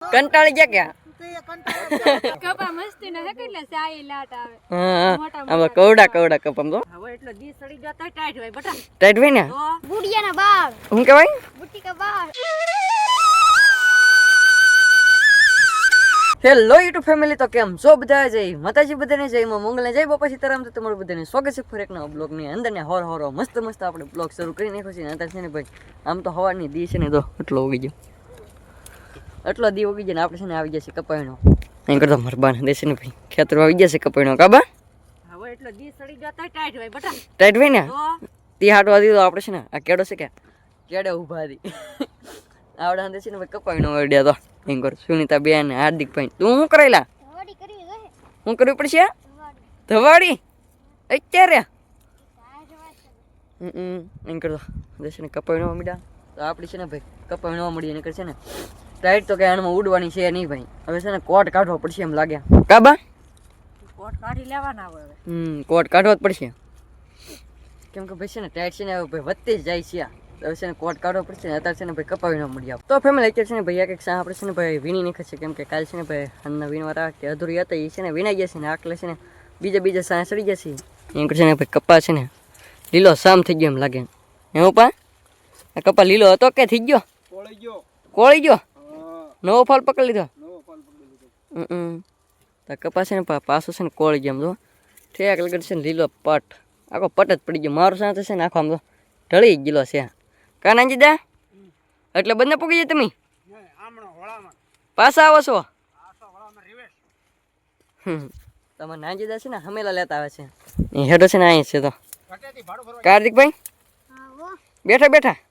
કંટાળી ગયા ક્યાં કપા મસ્તી નો હે કેટલા સાઈ લાટ આવે હા આમાં કવડા કવડા કપમ તો હવે એટલો દી સડી જતો ટાઈટ હોય બટા ટાઈટ હોય ને બુડિયાના બાળ શું કહેવાય બુટી કા બાળ હેલો યુટ્યુબ ફેમિલી તો કેમ છો બધા જય માતાજી બધાને જય માં મંગલને જય બાપા સીતારામ તો તમારું બધાને સ્વાગત છે ફરી એક નવા બ્લોગ ની અંદર ને હોર મસ્ત આપણે બ્લોગ શરૂ કરી નાખ્યો છે અત્યારે છે ને ભાઈ આમ તો હવાની દી છે ને તો એટલો ઉગી ગયો એટલો દી ઉગી જાય ને આપણે છે ને આવી જશે કપાયનો અહીં કરતો મરબાન દેશે ને ભાઈ ખેતરમાં આવી જશે કપાયનો કાબા હવે એટલો દી સડી જતો ટાઈટ હોય બટા ટાઈટ હોય ને તી હાટવા દીધો આપણે છે ને આ કેડો છે કે કેડે ઊભા હતી આવડા હંદે છે ને ભાઈ કપાયનો અડ્યા તો એમ કર સુનીતા બેન હાર્દિક ભાઈ તું શું કરેલા શું કરવું પડશે ધવાડી અત્યારે એમ કરતો દેશે ને કપાઈ નવા મીડા તો આપણી છે ને ભાઈ કપાઈ નવા મળી એને છે ને ટાઈટ તો કઈ આમાં ઉડવાની છે નહીં ભાઈ હવે છે ને કોટ કાઢવો પડશે એમ લાગ્યા કાબા કોટ કાઢી લેવાના હવે કોટ કાઢવો જ પડશે કેમ કે ભાઈ છે ને ટાઈટ છે ને હવે ભાઈ વધતી જ જાય છે હવે છે ને કોટ કાઢવો પડશે ને અત્યારે છે ને ભાઈ કપાવી ન મળી આવે તો ફેમિલી અત્યારે છે ને ભાઈ એક આપણે છે ને ભાઈ વીણી નીકળે છે કેમ કે કાલ છે ને ભાઈ અન્ન વીણવા રાખે અધૂરી હતા એ છે ને વીણાઈ જશે ને આટલે છે ને બીજા સાં સડી જશે એમ છે ને ભાઈ કપા છે ને લીલો સામ થઈ ગયો એમ લાગે એવું પા આ કપા લીલો હતો કે થઈ ગયો કોળી ગયો નવો ફળ પકડી લીધો તો કપા છે ને પાછો છે ને કોળી ગયો આમ તો ઠેક લગડ છે ને લીલો પટ આખો પટ જ પડી ગયો મારો સાં છે ને આખો આમ તો ઢળી ગયેલો છે કાનાજી દા એટલે બંને પૂગી જાય તમે પાછા આવો છો તમારે નાનજીદા છે ને હમેલા લેતા આવે છે એ હેડો છે ને અહીં છે તો કાર્તિકભાઈ બેઠા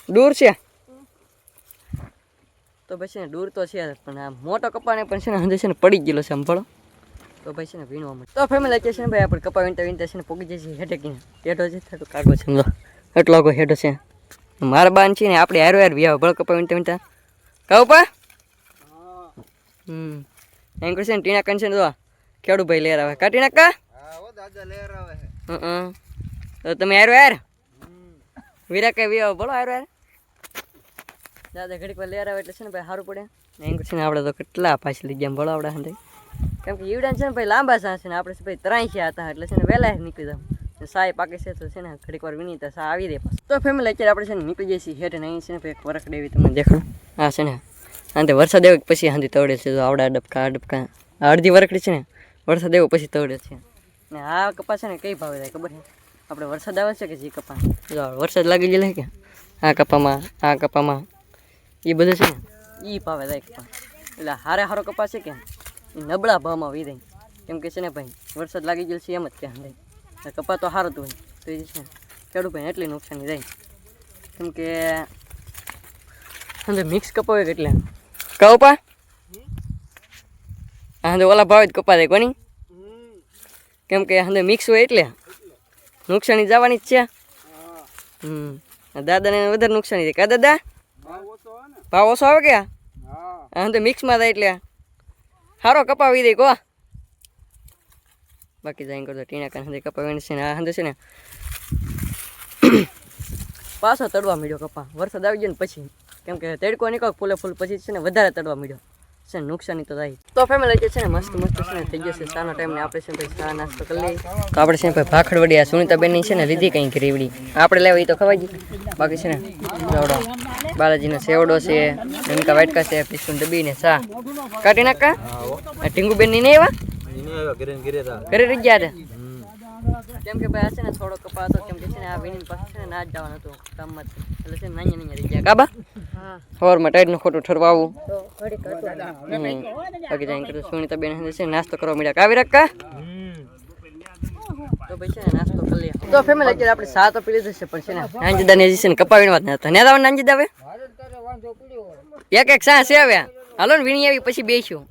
દૂર છે તો ભાઈ છે ને દૂર તો છે પણ આ મોટો કપાને પણ છે ને હંધે છે ને પડી ગયેલો છે આમ ફળો તો ભાઈ છે ને વીણવા મળે તો ફેમિલી છે ને ભાઈ આપણે કપા વીણતા છે ને પોગી જાય છે હેઠે કીને હેઠો છે થોડું કાઢવો છે સમજો એટલો આગો હેઠો છે મારા બાન છે ને આપણે હારો વ્યાવ ભળ કપા વીણતા કહું પા એમ છે ને ટીણા કન છે ને તો ખેડૂ ભાઈ લેર આવે કા ટીણા કા તો તમે હારો વીરા કઈ વ્યાવ ભળો હારો દાદા ઘડીક વાર લેર આવે એટલે છે ને ભાઈ સારું પડે એમ છે ને આપણે તો કેટલા પાછી લઈ ગયા ભળો આવડા હંધે કેમ કે ઈવડાને છે ને ભાઈ લાંબા સાં છે ને આપણે ભાઈ ત્રાંસ્યા હતા એટલે છે ને વહેલા નીકળી જાવ સાય પાકે છે તો છે ને ઘડીક વાર વીણી તો સા આવી દે તો ફેમિલી અત્યારે આપણે છે ને નીકળી જઈએ છીએ હેઠે અહીં છે ને ભાઈ એક વરખ દેવી તમને દેખાડો હા છે ને હા તે વરસાદ આવ્યો પછી હાંધી તવડે છે તો આવડા ડબકા અડધી વરખડી છે ને વરસાદ આવ્યો પછી તવડે છે ને આ કપા છે ને કઈ ભાવે થાય ખબર છે આપણે વરસાદ આવે છે કે જે કપા વરસાદ લાગી ગયેલા કે આ કપામાં એ બધું છે ને એ ભાવે થાય કપા એટલે હારો કપા છે કે એ નબળા ભાવમાં વી જાય કેમ કે છે ને ભાઈ વરસાદ લાગી ગયેલ છે એમ જ કે હાંડે કપા તો સારું હતું તો એ છે ખેડૂત ભાઈ એટલી નુકસાની જાય કેમ કે હાંડે મિક્સ કપા હોય એટલે કપા હાંડે ઓલા ભાવે જ કપા થાય કોની કેમ કે હાંડે મિક્સ હોય એટલે નુકસાની જવાની જ છે દાદાને વધારે નુકસાની થાય કા દાદા ભાવ ઓછો આવે કે હાંડે મિક્સમાં થાય એટલે સારો કપાવી દે કો બાકી જાય કરતો ટીણા કાન હંધે કપાવીને છે ને આ હંધે છે ને પાછો તડવા મળ્યો કપા વરસાદ આવી ગયો ને પછી કેમ કે તડકો નીકળો ફૂલે ફૂલ પછી છે ને વધારે તડવા મળ્યો છે ને નુકસાની તો થાય તો ફેમિલી છે ને મસ્ત છે ને થઈ જશે સાનો ટાઈમ ને આપણે છે ભાઈ ચા નાસ્તો કરી લઈએ તો આપણે છે ભાઈ ભાખડ વડી આ સુનીતાબેનની છે ને લીધી કંઈક રેવડી આપણે લેવા એ તો ખવાઈ ગઈ બાકી છે ને દોડો બાલાજીનો સેવડો છે નમકા વાટકા છે પીસુન ડબ્બી ને ચા કાઢી નાખા ટીંગુબેન ની નહીં એવા ઘરે રહી ગયા કેમ કે ભાઈ આ છે ને થોડો કપા હતો કેમ કે છે ને આ વીણી પાસે છે ને ના જ જવાનું હતું કામમાં એટલે છે ને નાઅહીંયા રહી ગયા કાબા સવારમાં ટાઈટનું ખોટું ઠરવાવું બાકી જાય કરતો સુનીતાબેન છે નાસ્તો કરવા મળ્યા કાવી રાખા તો ભાઈ છે ને નાસ્તો કરી લઈએ તો ફેમિલી અત્યારે આપણે સા તો પી લીધું છે પણ છે ને નાનજીદા ને છે ને કપા વીણવા જ નતા નેદા નાનજીદા હવે એક સા છે હવે હાલો ને વીણી આવી પછી બેસ્યું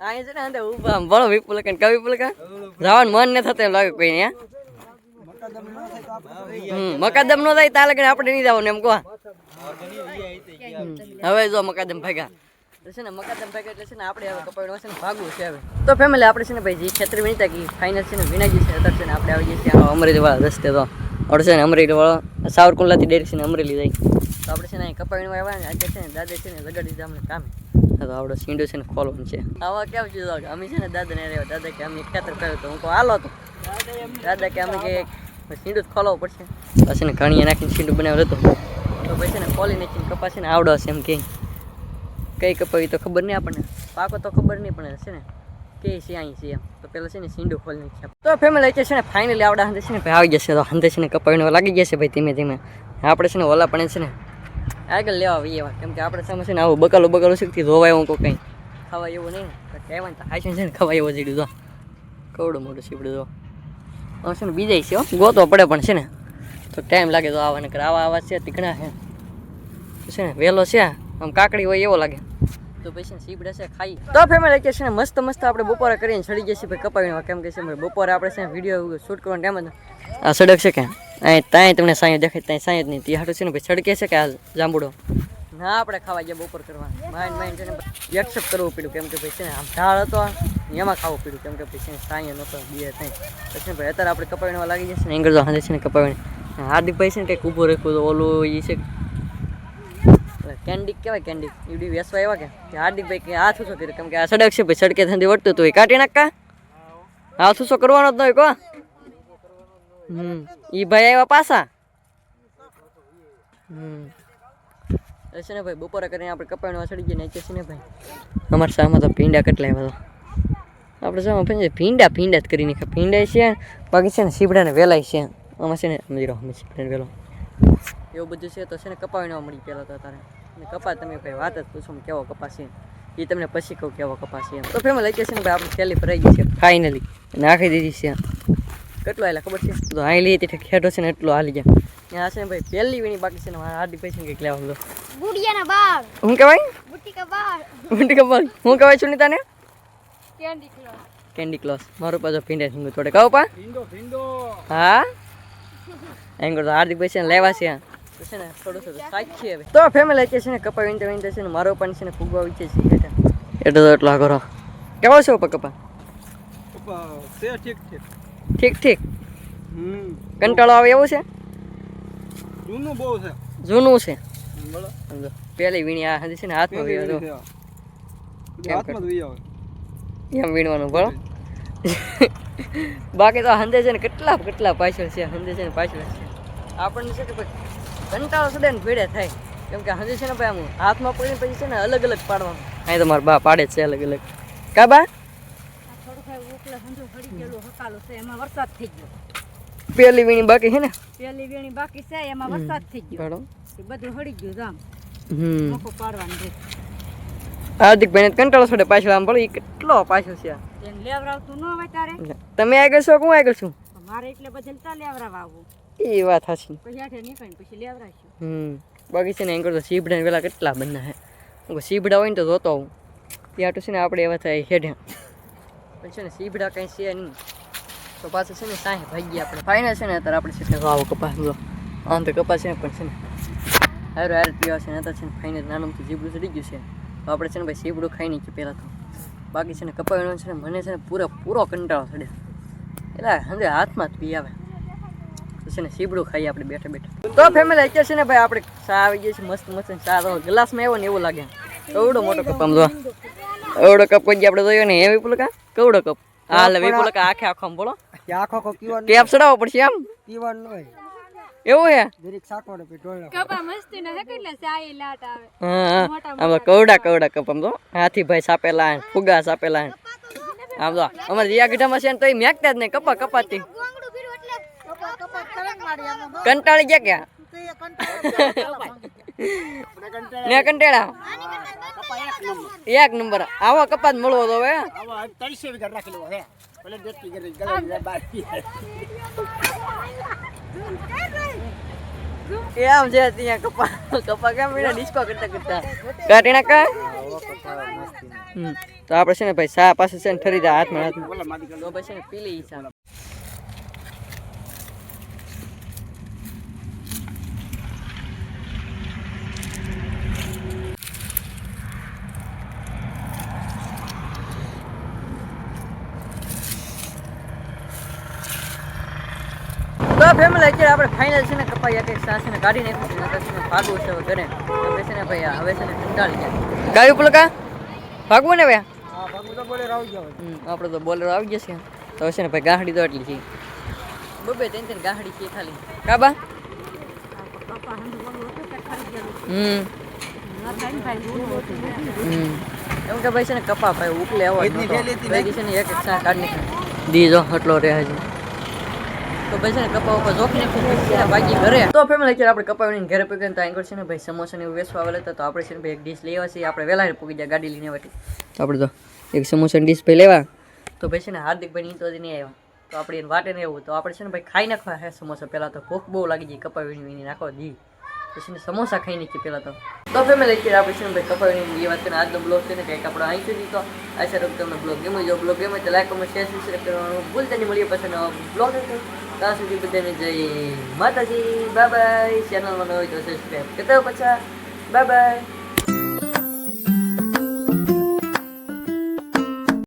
અહીંયા છે ને અંદર ઉભા બળો વિપુલ કે કવિ પુલકા જવાનું મન ન થતું એમ લાગે કોઈ ને મકાદમ નો થાય તાલે આપણે નહીં જવાનું એમ કહો હવે જો મકાદમ ભાગ્યા છે ને મકાદમ ભાગ્યા એટલે છે ને આપણે હવે કપાડવા છે ને ભાગવું છે હવે તો ફેમિલી આપણે છે ને ભાઈ જે ખેતર વીણતા કે ફાઇનલ છે ને વીણાઈ ગઈ છે અત્યારે છે ને આપણે આવી જઈએ છીએ અમરેલી વાળા રસ્તે તો આપણે છે ને અમરેલી વાળો સાવરકુંડલાથી ડાયરેક્ટ છે ને અમરેલી જાય તો આપણે છે ને અહીં કપાવીને આવ્યા ને આજે છે ને દાદા છે ને લગાડી દીધા અમને કામે તો આપણો સીંડો છે ને ખોલવાનું છે આવા કેવું છે અમે છે ને દાદાને રહ્યા દાદા કે અમે ખેતર કર્યું તો હું કહું હાલો તો દાદા કે અમે કે સીંડું જ ખોલવું પડશે પછી ને ઘણીએ નાખીને સીંડું બનાવ્યું હતું તો પછી ને ખોલી નાખીને કપાસ છે ને આવડો હશે એમ કે કઈ કપાવી તો ખબર નહીં આપણને પાકો તો ખબર નહીં પણ છે ને કે છે અહીં છે એમ તો પેલા છે ને સીંડું ખોલી નાખીએ તો ફેમિલી છે ને ફાઇનલી આવડા હંધે છે ને ભાઈ આવી જશે તો હંધે છે ને કપાવીને લાગી જશે ભાઈ ધીમે ધીમે આપણે છે ને ઓલા પણ છે ને આગળ લેવા આવીએ એવા કેમ કે આપણે સામે છે ને આવું બકાલું શીખતી ધોવાય હું કંઈ ખાવા એવું નહીં ને કહેવાય તો હાઈશન છે ને ખવાય એવું જીડું તો કવડું મોટું સીપડું તો હવે છે ને બીજાય છે ગોતો પડે પણ છે ને તો ટાઈમ લાગે તો આવા નકર આવા છે તીખણા છે ને વહેલો છે આમ કાકડી હોય એવો લાગે તો પછી સીપડે છે ખાઈ તો ફેમિલી કે છે ને મસ્ત આપણે બપોરે કરીને ચડી જઈએ ભાઈ કપાવીને કેમ કે છે બપોરે આપણે છે ને વિડીયો શૂટ કરવાનો ટાઈમ જ આ સડક છે કે ત્યાં તમને સાંય દેખાય ત્યાં સાંય જ નહીં તે હાટું છે ને ભાઈ સડકે છે કે આ જાંબુડો ના આપણે ખાવા ગયા બપોર કરવા માઇન્ડ છે ને એક્સેપ્ટ કરવું પડ્યું કેમ કે ભાઈ છે ને આમ ઢાળ હતો એમાં ખાવું પડ્યું કેમ કે પછી સાંય નહોતો બે થાય પછી ભાઈ અત્યારે આપણે કપાવીને લાગી જશે ને એંગળ તો હાથે છે ને કપાવીને હાર્દિકભાઈ છે ને કંઈક ઊભું રાખ્યું તો ઓલું એ છે કેન્ડિક કહેવાય કેન્ડિક એવડી વેસવા એવા કે હાર્દિકભાઈ કે હાથ ઊંચો કર્યો કેમ કે આ સડક છે ભાઈ સડકે થતી વળતું હતું એ કાઢી નાખા હાથ ઊંચો કરવાનો જ નહીં કો એ ભાઈ આવ્યા પાછા છે ને ભાઈ બપોરે કરીને આપણે કપાવીને ચડી ગયા નાખીએ છીએ ને ભાઈ અમારા શામાં તો ભીંડા કેટલા આવ્યા તો આપણે શામાં ભીંડા જ કરી નાખ્યા ભીંડા છે બાકી છે ને સીપડાને વેલાય છે આમાં છે ને સમજી રહો અમે સીપડાને વેલો એવું બધું છે તો છે ને કપાવીને મળી પહેલાં તો તારે અને કપા તમે ભાઈ વાત જ પૂછો કેવો કપાસ છે એ તમને પછી કહું કેવો કપાસ છે તો ફેમિલી લઈ છે ને ભાઈ આપણે થેલી ભરાઈ ગઈ છે ફાઇનલી નાખી દીધી છે કેટલો હાલે ખબર છે તો હાલી હતી ખેડો છે ને એટલો હાલી ગયા ત્યાં છે ને ભાઈ પહેલી વીણી બાકી છે ને મારા હાર્દિક ભાઈ છે ને કંઈક લેવા બધો ગુડિયાના બાળ શું કહેવાય બુટીકા બાળ શું કહેવાય સુનિતાને કેન્ડી ક્લોસ કેન્ડી ક્લોસ મારું પાછો ભીંડા સિંગુ થોડે કહો પા હા એમ કરતો હાર્દિક ભાઈ છે ને લેવા છે તો છે ને થોડું સાચી હવે તો ફેમિલી છે ને કપા વીંતે છે ને મારો પણ છે ને ફૂગવા વિશે છે એટલે તો એટલા કરો કેવો છે કપા ઠીક કંટાળો આવે એવું છે જૂનું છે પેલી વીણી આ છે ને હાથમાં એમ વીણવાનું બરો બાકી તો હંદે છે ને કેટલા પાછળ છે હંદે છે ને પાછળ છે આપણને છે કે ભાઈ કંટાળો સડે ને ભેડે થાય કેમ કે હંદે છે ને ભાઈ આમ હાથમાં પડીને પછી છે ને અલગ અલગ પાડવાનું અહીં તો મારા બા પાડે છે અલગ અલગ કા બા વરસાદ થઈ ગયો પેલી વીણી બાકી છે ને પેલી વીણી બાકી છે એમાં વરસાદ થઈ ગયો બધું હળી ગયું જામ મોકો પાડવાનું છે હાર્દિક ભાઈ કંટાળો સડે પાછળ આમ પડે કેટલો પાછળ છે એને લેવરાવતું ન હોય તારે તમે આગળ છો હું આગળ છું મારે એટલે બદલતા લેવરાવ આવવું એ વાત સાચી પછી આઠે નીકળીને પછી લેવરાશું બાકી છે ને એમ કરતો સીબડા પેલા કેટલા બંધા છે સીબડા હોય ને તો જોતો આવું ત્યાં છે ને આપણે એવા થાય હેઠે પણ છે ને સીબડા કંઈ છે નહીં તો પાછું છે ને સાંઈ ભાગીએ આપણે ફાઇનલ છે ને અત્યારે આપણે છે આવો કપાસ આમ તો કપાસ છે પણ છે ને હારો પીવા છે ને અત્યારે છે ને ફાઇનલ નાનું તો જીબડું ચડી ગયું છે તો આપણે છે ને ભાઈ સીબડું ખાઈ નાખીએ પહેલાં તો બાકી છે ને કપાવાનો છે ને મને છે ને પૂરો કંટાળો ચડે એટલે સમજે હાથમાં જ પી આવે તો છે ને સીબડું ખાઈએ આપણે બેઠા તો ફેમિલી અત્યારે છે ને ભાઈ આપણે ચા આવી ગઈ છે મસ્ત ચા તો ગ્લાસમાં આવ્યો ને એવું લાગે એવડો મોટો કપ આમ જો એવડો કપ કોઈ આપણે જોયો ને એવી પુલકા કવડો કપ હાલ વિપુલકા આખો આમ બોલો ટેપ ચડાવવો પડશે આમ પીવાનું હોય એવું હે દરેક શાકવાળો પે ઢોળો કપા મસ્તી ન હે કેટલા સાઈ લાટ આવે હા આમ કવડા કપ આમ તો હાથી ભાઈ સાપેલા ફુગા સાપેલા આમ તો અમારે રિયા ગીઠામાં છે ને તો એ મેકતા જ નહીં કપાતી કંટાળી ગયા ક્યાં ને કંટાળા એક નંબર આવો કપાત મળવો તો હવે એમ છે ત્યાં કપા કેમ ડિસ્કો કરતા કાઢી નાખા તો આપણે છે ને ભાઈ સા પાસે છે ને ઠરી દા હાથમાં તો પછી ને પીલી હિસાબ તો ફેમિલી અત્યારે આપણે ફાઇનલ છે ને કપાઈ એક સાસ ને કાઢી નાખ્યું છે ને ભાગવું છે હવે ઘરે હવે છે ને ભાઈ હવે છે ને કંટાળી ગયા ગાડી પુલકા ભાગવું ને ભાઈ હા બાબુ તો બોલે રાવ જાવ આપણે તો બોલેરો આવી જશે તો હશે ને ભાઈ ગાહડી તો એટલી છે બબે ટેન્શન ગાહડી છે ખાલી કાબા પપ્પા હંધુ બોલું હતું કે ખરી ગયેલું હમ ના થાય ને ભાઈ બોલું હતું એમ કે ભાઈ છે ને કપા ભાઈ ઉકલે આવો ભાઈ છે ને એક સા કાઢી નાખે દીજો હટલો રહે છે તો ભાઈ છે ને કપા ઉપર જોખી નાખ્યું બાકી ઘરે તો ફેમિલી અત્યારે આપણે કપાવીને ઘરે પગીને તો આગળ છે ને ભાઈ સમોસા ને એવું વેચવા આવેલા હતા તો આપણે છે ને ભાઈ એક ડીશ લેવા છે આપણે વહેલા પૂગી જાય ગાડી લઈને આવતી તો આપણે તો એક સમોસાની ડીશ ભાઈ લેવા તો ભાઈ છે ને હાર્દિકભાઈ ની તો નહીં આવ્યા તો આપણે એને વાટે નહીં એવું તો આપણે છે ને ભાઈ ખાઈ નાખવા હે સમોસા પહેલાં તો ભૂખ બહુ લાગી જાય કપાવીને નાખવા દી પછી ને સમોસા ખાઈ નાખીએ પહેલાં તો ફેમિલી અત્યારે આપણે છે ને ભાઈ કપાવીને એ વાત કરીને આજનો બ્લોગ છે ને કંઈક આપણો અહીં સુધી તો આશા રાખું તમને બ્લોગ ગમે તો લાઈક કમેન્ટ શેર સબસ્ક્રાઈબ કરવાનું ભૂલતા નહીં મળીએ પછી બ્લોગ ત્યાં સુધી બધાને જય માતાજી બાય બાય ચેનલમાં ન હોય તો સબસ્ક્રાઈબ કરતા પાછા બાય બાય